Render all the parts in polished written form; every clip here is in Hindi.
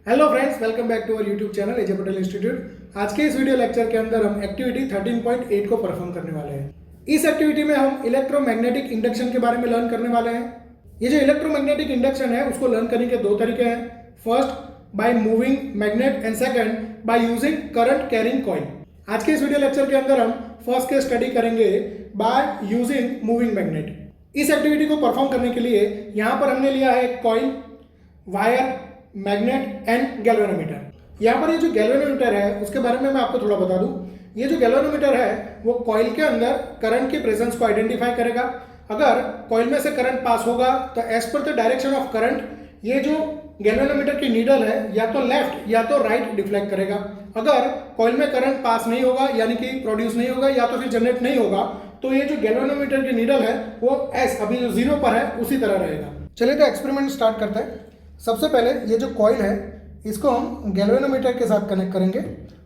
Hello friends, welcome back to our YouTube channel AJ Patel institute. आज के इस वीडियो लेक्चर के अंदर हम एक्टिविटी 13.8 को परफॉर्म करने वाले हैं। इस एक्टिविटी में हम इलेक्ट्रोमैग्नेटिक इंडक्शन के बारे में लर्न करने वाले हैं। ये जो इलेक्ट्रोमैग्नेटिक इंडक्शन है उसको लर्न करने के दो तरीके हैं। First by moving magnet and second by using current carrying coil. आज के इस वीडियो लेक्चर के अंदर हम फर्स्ट के स्टडी करेंगे बाय यूजिंग मूविंग मैग्नेट। इस एक्टिविटी को परफॉर्म करने के लिए यहाँ पर हमने लिया है coil, wire, magnet and galvanometer. यहाँ पर ये जो गैल्वेनोमीटर है उसके बारे में मैं आपको थोड़ा बता दूं। ये जो गैल्वेनोमीटर है वो कॉइल के अंदर करंट की प्रेजेंस को आइडेंटिफाई करेगा। अगर कॉइल में से करंट पास होगा तो as per the direction of current ये जो गैल्वेनोमीटर की नीडल है या तो लेफ्ट या तो राइट डिफ्लेक्ट करेगा। अगर कॉइल में करंट पास नहीं होगा यानी कि प्रोड्यूस नहीं होगा या तो फिर जनरेट नहीं होगा तो ये जो गैल्वेनोमीटर की नीडल है वो एस अभी जो जीरो पर है उसी तरह रहेगा। चलिए तो एक्सपेरिमेंट स्टार्ट करते हैं। सबसे पहले ये जो कॉइल है इसको हम गैल्वेनोमीटर के साथ कनेक्ट करेंगे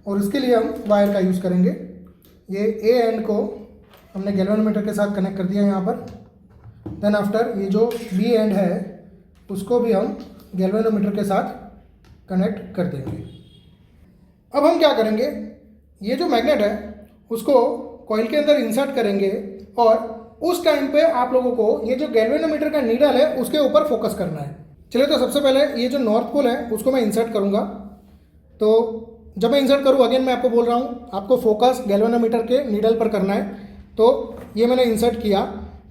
और इसके लिए हम वायर का यूज़ करेंगे। ये ए एंड को हमने गैल्वेनोमीटर के साथ कनेक्ट कर दिया यहाँ पर। देन आफ्टर ये जो बी एंड है उसको भी हम गैल्वेनोमीटर के साथ कनेक्ट कर देंगे। अब हम क्या करेंगे, ये जो मैग्नेट है उसको कॉइल के अंदर इंसर्ट करेंगे और उस टाइम पे आप लोगों को ये जो गैल्वेनोमीटर का नीडल है उसके ऊपर फोकस करना है। चलिए तो सबसे पहले ये जो नॉर्थ पोल है उसको मैं इंसर्ट करूंगा। तो जब मैं इंसर्ट करूँ अगेन मैं आपको बोल रहा हूँ आपको फोकस गैल्वेनोमीटर के नीडल पर करना है। तो ये मैंने इंसर्ट किया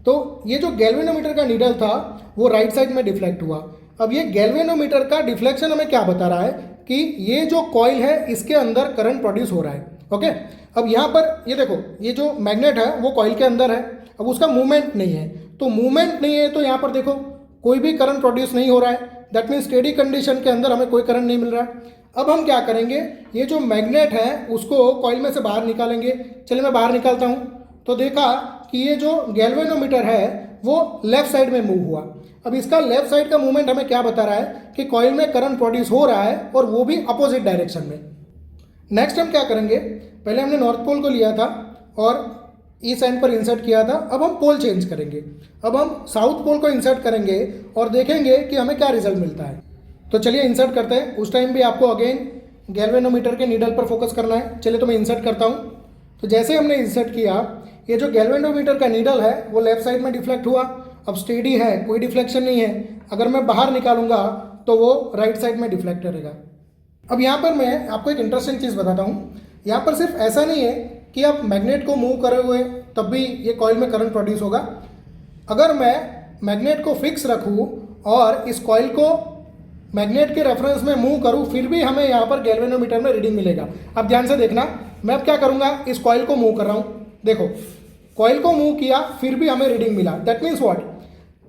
तो ये जो गैल्वेनोमीटर का नीडल था वो राइट साइड में डिफ्लेक्ट हुआ। अब ये गैल्वेनोमीटर का डिफ्लेक्शन हमें क्या बता रहा है कि ये जो कॉइल है इसके अंदर करंट प्रोड्यूस हो रहा है। ओके, अब यहाँ पर ये देखो ये जो मैग्नेट है वो कॉइल के अंदर है। अब उसका मूवमेंट नहीं है, तो मूवमेंट नहीं है तो यहाँ पर देखो कोई भी करंट प्रोड्यूस नहीं हो रहा है। दैट मीन्स स्टेडी कंडीशन के अंदर हमें कोई करंट नहीं मिल रहा है। अब हम क्या करेंगे, ये जो मैग्नेट है उसको कॉइल में से बाहर निकालेंगे। चलिए मैं बाहर निकालता हूँ तो देखा कि ये जो गैल्वेनोमीटर है वो लेफ्ट साइड में मूव हुआ। अब इसका लेफ्ट साइड का मूवमेंट हमें क्या बता रहा है कि कॉइल में करंट प्रोड्यूस हो रहा है और वो भी अपोजिट डायरेक्शन में। नेक्स्ट हम क्या करेंगे, पहले हमने नॉर्थ पोल को लिया था और इस एंड पर इंसर्ट किया था। अब हम पोल चेंज करेंगे। अब हम साउथ पोल को इंसर्ट करेंगे और देखेंगे कि हमें क्या रिजल्ट मिलता है। तो चलिए इंसर्ट करते हैं। उस टाइम भी आपको अगेन गैल्वेनोमीटर के नीडल पर फोकस करना है। चलिए तो मैं इंसर्ट करता हूँ। तो जैसे हमने इंसर्ट किया ये जो गैल्वेनोमीटर का नीडल है वो लेफ्ट साइड में डिफ्लेक्ट हुआ। अब स्टेडी है, कोई डिफ्लेक्शन नहीं है। अगर मैं बाहर निकालूंगा तो वो राइट साइड में डिफ्लेक्ट करेगा। अब यहाँ पर मैं आपको एक इंटरेस्टिंग चीज़ बताता हूँ। यहाँ पर सिर्फ ऐसा नहीं है कि आप मैग्नेट को मूव करे हुए तब भी ये कॉइल में करंट प्रोड्यूस होगा। अगर मैं मैग्नेट को फिक्स रखूँ और इस कॉइल को मैग्नेट के रेफरेंस में मूव करूँ फिर भी हमें यहाँ पर गैल्वेनोमीटर में रीडिंग मिलेगा। अब ध्यान से देखना, मैं अब क्या करूँगा, इस कॉइल को मूव कर रहा हूँ। देखो कॉइल को मूव किया फिर भी हमें रीडिंग मिला। That means what,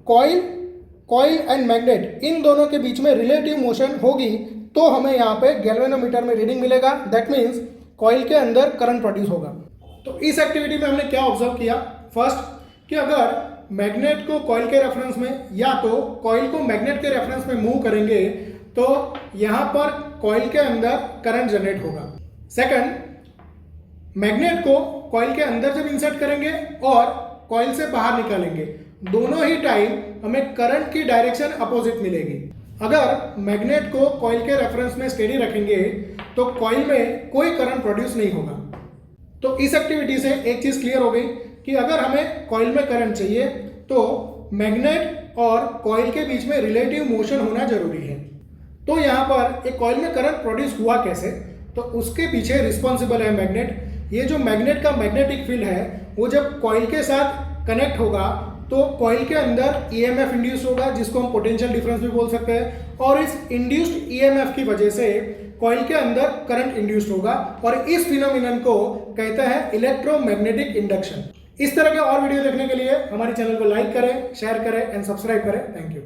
coil and magnet इन दोनों के बीच में रिलेटिव मोशन होगी तो हमें यहाँ पे गैल्वेनोमीटर में रीडिंग मिलेगा। दैट मीन्स कॉइल के अंदर करंट प्रोड्यूस होगा। तो इस एक्टिविटी में हमने क्या ऑब्जर्व किया, फर्स्ट कि अगर मैग्नेट को कॉइल के रेफरेंस में या तो कॉइल को मैग्नेट के रेफरेंस में मूव करेंगे तो यहाँ पर कॉइल के अंदर करंट जनरेट होगा। सेकंड, मैग्नेट को कॉइल के अंदर जब इंसर्ट करेंगे और कॉइल से बाहर निकालेंगे दोनों ही टाइम हमें करंट की डायरेक्शन अपोजिट मिलेगी। अगर मैग्नेट को कॉइल के रेफरेंस में स्टेडी रखेंगे तो कॉइल में कोई करंट प्रोड्यूस नहीं होगा। तो इस एक्टिविटी से एक चीज क्लियर हो गई कि अगर हमें कॉइल में करंट चाहिए तो मैग्नेट और कॉइल के बीच में रिलेटिव मोशन होना जरूरी है। तो यहाँ पर एक कॉइल में करंट प्रोड्यूस हुआ कैसे, तो उसके पीछे रिस्पॉन्सिबल है मैग्नेट। ये जो मैग्नेट का मैग्नेटिक फील्ड है वो जब कॉइल के साथ कनेक्ट होगा तो कॉइल के अंदर ईएमएफ इंड्यूस होगा जिसको हम पोटेंशियल डिफरेंस भी बोल सकते हैं और इस इंड्यूस्ड ईएमएफ की वजह से कॉइल के अंदर करंट इंड्यूस्ड होगा और इस फिनोमिनन को कहते हैं इलेक्ट्रोमैग्नेटिक इंडक्शन। इस तरह के और वीडियो देखने के लिए हमारे चैनल को लाइक करें, शेयर करें एंड सब्सक्राइब करें। Thank you.